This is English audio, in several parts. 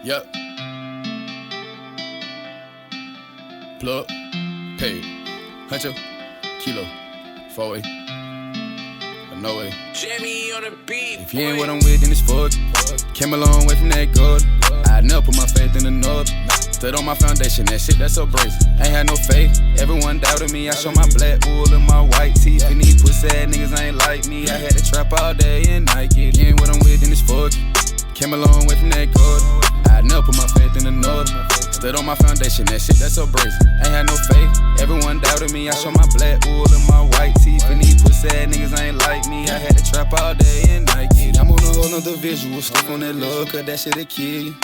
Yup. Plug, pay, Huncho, Kilo, 4-way, no way. Jamie on the beat. If you ain't what I'm with, then it's fuck. Came a long way from that gold. I never put my faith in the north. Stood on my foundation, that shit that's so brazen. Ain't had no faith, everyone doubted me. I show my black wool and my white teeth. And these pussy ass niggas ain't like me. I had to trap all day and night. If you ain't what I'm with, then it's fuck. Came a long way from that gold. I never put my faith in the north. Stood on my foundation, that shit that's so brazen. Ain't had no faith, everyone doubted me. I show my black wool and my white teeth. And these pussy ass niggas ain't like me. I had to trap all day and night. I'm on a whole nother visual, stuck on that love, cause that shit'll kill you.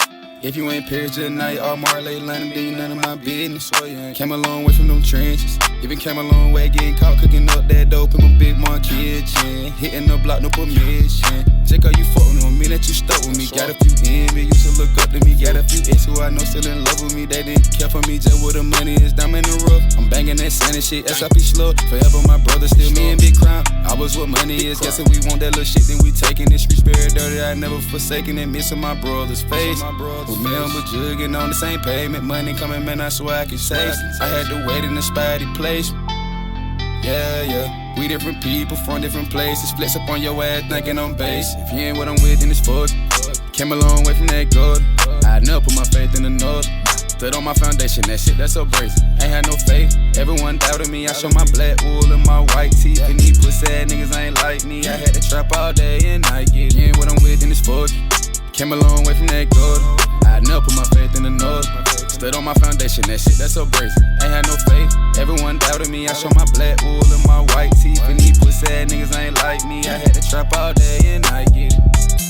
If you ain't Paris tonight, all Marley, London, then none of my business. Came a long way from them trenches. Even came a long way getting caught cooking up that dope in my big mom kitchen. Hitting the block, no permission. Check how you fucking on me, that you stuck with me. Got a few envy, used to look up to me. Got a few ex who I know still in love with me. They didn't care for me, just where the money is. Down in the rough, I'm banging that Sunny shit. SIP slow, forever my brother, still me and Big Crown. I was what money is, guessing we want that little shit, then we taking it. Street spirit dirty, I never forsaken it. Missing my brother's face. Remember jugging on the same pavement. Money coming, man, I swear I can save. I had to wait in a spotty place. Yeah. We different people from different places. Flex up on your ass, thinking on base. If you ain't what I'm with, then it's fuck. Came a long way from that gold. I never put my faith in the north. Stood on my foundation, that shit that's so brazen. Ain't had no faith, everyone doubted me. I show my black wool and my white teeth. And these pussy ass niggas ain't like me. I had to trap all day and night. If you ain't what I'm with, then it's fuck. Came a long way from that gold. I never put my faith in the north. Stood on my foundation, that shit that's so brazen. Ain't had no faith, everyone doubted me. I show my black wool and my white teeth. And these pussy ass niggas ain't like me. I had to trap all day and night.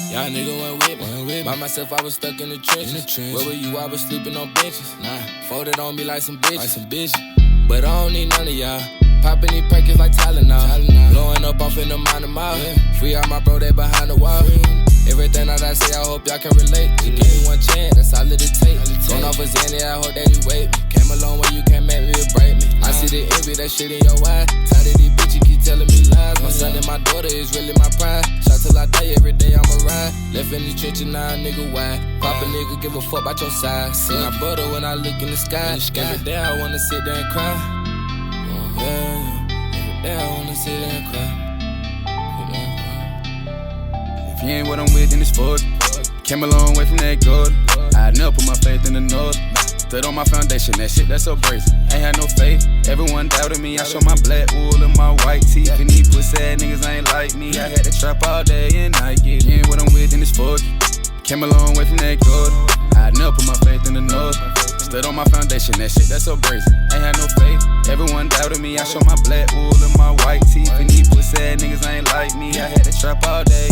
Y'all nigga went with me. By myself, I was stuck in the trenches. Where were you? I was sleeping on benches. Folded on me like some bitches. But I don't need none of y'all. Popping these perkins like Tylenol. Blowing up off in the minor mile. Free out my bro, they behind the wall. Everything that I say, I hope y'all can relate. You give me one chance, that's all it takes. Going off a Zanny, I hope that you wait me. Came a long way, you can't make me break me. I see the envy, that shit in your eye. Tired of these bitches keep telling me lies. My son and my daughter is really my pride. Shot till I die, every day I'm a ride. Left in the trenches, now a nigga wide. Pop a nigga, give a fuck about your size. See my brother when I look in the sky. Every day I wanna sit there and cry. Every day I wanna sit there and cry. If you ain't what I'm with, then it's fuck. Came a long way from that gold. I never put my faith in the north. Stood on my foundation, that shit that's so brazen. Ain't had no faith, everyone doubted me. I show my black wool and my white teeth. And these pussy ass niggas ain't like me. I had to trap all day and night. If you ain't what I'm with, then it's fuck. Came a long way from that gold. I never put my faith in the north. Stood on my foundation, that shit that's so brazen. Ain't had no faith, everyone doubted me. I show my black wool and my white teeth. And these pussy ass niggas ain't like me. I had to trap all day